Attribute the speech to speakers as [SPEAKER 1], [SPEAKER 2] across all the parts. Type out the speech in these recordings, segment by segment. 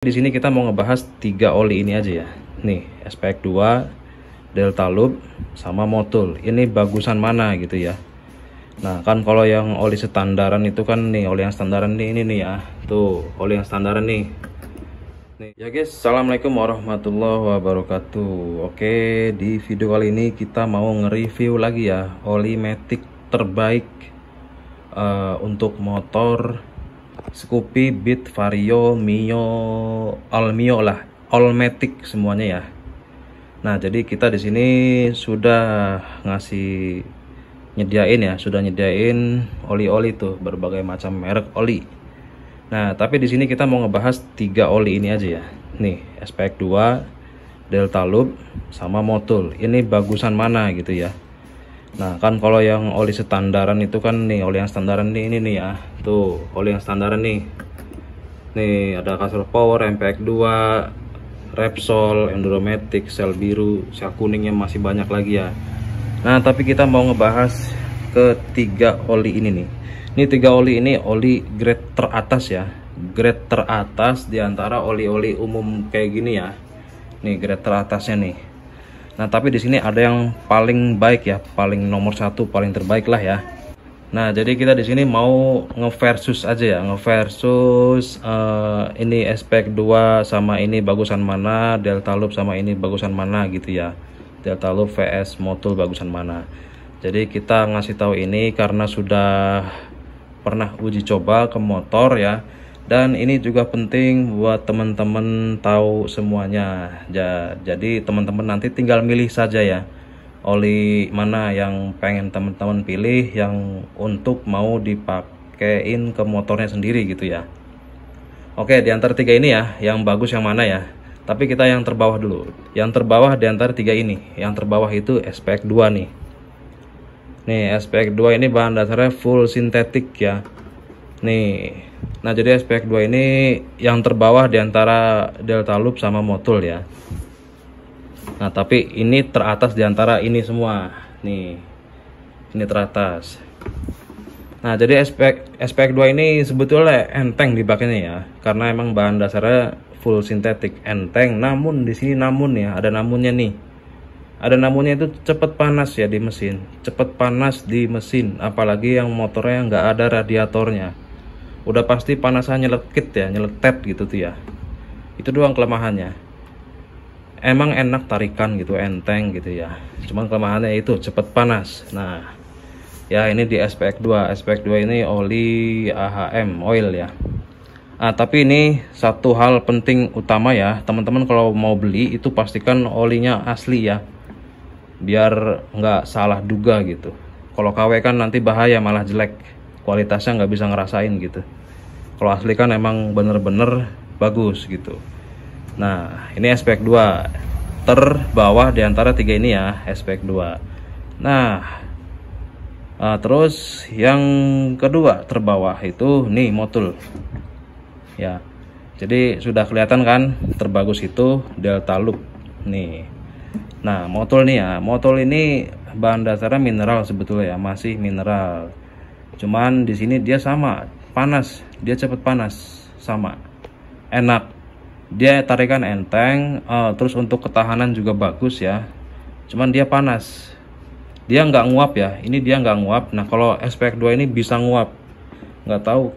[SPEAKER 1] Di sini kita mau ngebahas 3 oli ini aja ya. Nih, SPX 2, Delta Loop, sama Motul. Ini bagusan mana gitu ya. Nah, kan kalau yang oli standaran itu kan nih, oli yang standaran nih ini nih ya. Tuh, oli yang standaran nih. Nih, ya guys, assalamualaikum warahmatullahi wabarakatuh. Oke, di video kali ini kita mau nge-review lagi ya oli matic terbaik untuk motor Scoopy, Beat, Vario, Mio, All Mio lah, All Matic semuanya ya. Nah, jadi kita di sini sudah sudah nyediain oli-oli tuh, berbagai macam merek oli. Nah, tapi di sini kita mau ngebahas 3 oli ini aja ya. Nih, SPX 2, Delta Loop, sama Motul. Ini bagusan mana gitu ya. Nah, kan kalau yang oli standaran itu kan nih, oli yang standaran nih ini nih ya. Tuh, oli yang standaran nih. Nih, ada Castle Power, MPX 2, Repsol, Enduromatic, sel biru, sel kuningnya masih banyak lagi ya. Nah, tapi kita mau ngebahas ketiga oli ini nih. Ini 3 oli ini oli grade teratas ya. Grade teratas diantara oli-oli umum kayak gini ya. Nih, grade teratasnya nih. Nah, tapi di sini ada yang paling baik ya, paling nomor 1, paling terbaik lah ya. Nah, jadi kita di sini mau ngeversus aja ya, ngeversus ini SPX 2 sama ini bagusan mana, Delta Loop sama ini bagusan mana gitu ya. Delta Loop vs Motul bagusan mana. Jadi kita ngasih tahu ini karena sudah pernah uji coba ke motor ya. Dan ini juga penting buat teman-teman tahu semuanya. Jadi teman-teman nanti tinggal milih saja ya, oli mana yang pengen teman-teman pilih yang untuk mau dipakein ke motornya sendiri gitu ya. Oke, di antara 3 ini ya, yang bagus yang mana ya. Tapi kita yang terbawah dulu. Yang terbawah di antara 3 ini, yang terbawah itu SPX 2 nih. Nih, SPX 2 ini bahan dasarnya full sintetik ya. Nih. Nah, jadi SPX 2 ini yang terbawah di antara Delta Loop sama Motul ya. Nah, tapi ini teratas di antara ini semua. Nih. Ini teratas. Nah, jadi SPX 2 ini sebetulnya enteng dipakainya ya, karena emang bahan dasarnya full sintetik, enteng. Namun di sini namun ya, ada namunnya nih. Ada namunnya itu cepet panas ya di mesin. Cepet panas di mesin, apalagi yang motornya nggak ada radiatornya. Udah pasti panasnya nyelekit ya, nyeletet gitu tuh ya. Itu doang kelemahannya. Emang enak tarikan gitu, enteng gitu ya. Cuman kelemahannya itu cepet panas. Nah, ya ini di SPX 2. SPX 2 ini oli AHM oil ya. Nah, tapi ini satu hal penting utama ya, teman-teman kalau mau beli itu pastikan olinya asli ya. Biar nggak salah duga gitu. Kalau KW kan nanti bahaya, malah jelek. Kualitasnya nggak bisa ngerasain gitu. Kalau asli kan emang bener-bener bagus gitu. Nah, ini SPX 2 terbawah di antara 3 ini ya, SPX 2. Nah, terus yang kedua terbawah itu nih Motul ya. Jadi sudah kelihatan kan, terbagus itu Delta Loop nih. Nah, Motul nih ya, Motul ini bahan dasarnya mineral sebetulnya ya, masih mineral. Cuman di sini dia sama, panas, dia cepet panas, sama, enak. Dia tarikan enteng, terus untuk ketahanan juga bagus ya. Cuman dia panas, dia nggak nguap ya. Ini dia nggak nguap. Nah, kalau SPX 2 ini bisa nguap. Nggak tahu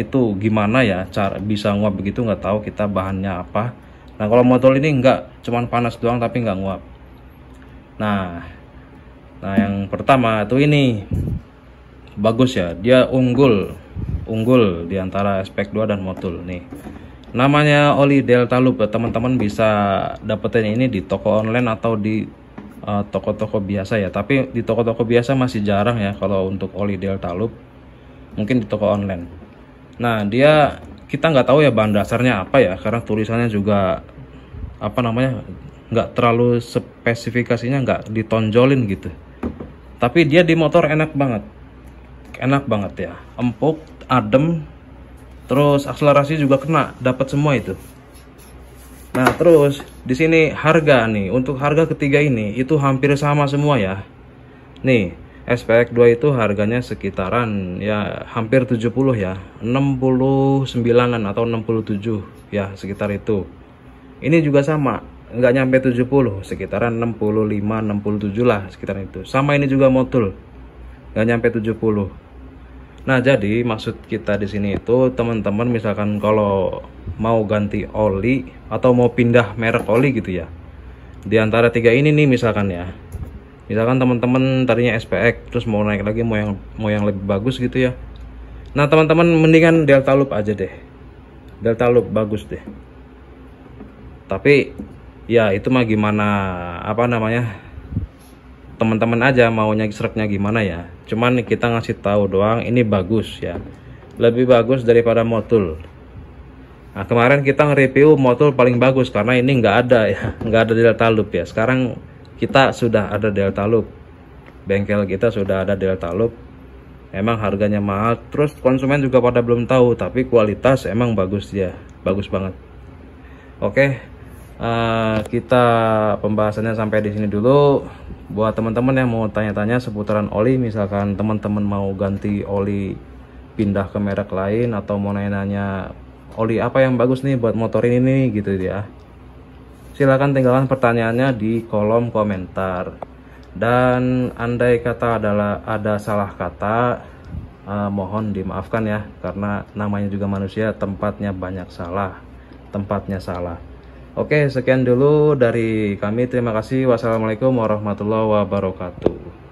[SPEAKER 1] itu gimana ya cara bisa nguap begitu, nggak tahu kita bahannya apa. Nah, kalau Motul ini nggak, cuman panas doang tapi nggak nguap. Nah, yang pertama tuh ini bagus ya, dia unggul di antara SPX 2 dan Motul nih. Namanya oli Delta Loop, teman-teman bisa dapetin ini di toko online atau di toko-toko biasa ya. Tapi di toko-toko biasa masih jarang ya kalau untuk oli Delta Loop. Mungkin di toko online. Nah, dia kita nggak tahu ya bahan dasarnya apa ya, karena tulisannya juga apa namanya, nggak terlalu spesifikasinya nggak ditonjolin gitu. Tapi dia di motor enak banget ya, empuk, adem, terus akselerasi juga kena, dapat semua itu. Nah, terus di sini harga nih, untuk harga ketiga ini itu hampir sama semua ya. Nih, SPX 2 itu harganya sekitaran ya hampir 70 ya, 69-an atau 67 ya, sekitar itu. Ini juga sama, nggak nyampe 70, sekitaran 65 67 lah, sekitar itu. Sama ini juga motul, nggak nyampe 70. Nah, jadi maksud kita di sini itu teman-teman misalkan kalau mau ganti oli atau mau pindah merek oli gitu ya, di antara tiga ini nih misalkan ya, misalkan teman-teman tadinya SPX terus mau naik lagi, mau yang lebih bagus gitu ya. Nah, teman-teman mendingan Deltalup aja deh. Deltalup bagus deh. Tapi ya itu mah gimana, apa namanya, teman-teman aja maunya sereknya gimana ya. Cuman kita ngasih tahu doang ini bagus ya. Lebih bagus daripada motul. Nah, kemarin kita nge-review motul paling bagus karena ini nggak ada ya, nggak ada Deltalup ya. Sekarang kita sudah ada Deltalup. Bengkel kita sudah ada Deltalup. Emang harganya mahal, terus konsumen juga pada belum tahu, tapi kualitas emang bagus ya, bagus banget. Oke, kita pembahasannya sampai di sini dulu. Buat teman-teman yang mau tanya-tanya seputaran oli, misalkan teman-teman mau ganti oli, pindah ke merek lain, atau mau nanya-nanya oli apa yang bagus nih buat motor ini gitu ya, silahkan tinggalkan pertanyaannya di kolom komentar. Dan andai kata ada salah kata, mohon dimaafkan ya, karena namanya juga manusia, tempatnya salah. Oke, sekian dulu dari kami, terima kasih. Wassalamualaikum warahmatullahi wabarakatuh.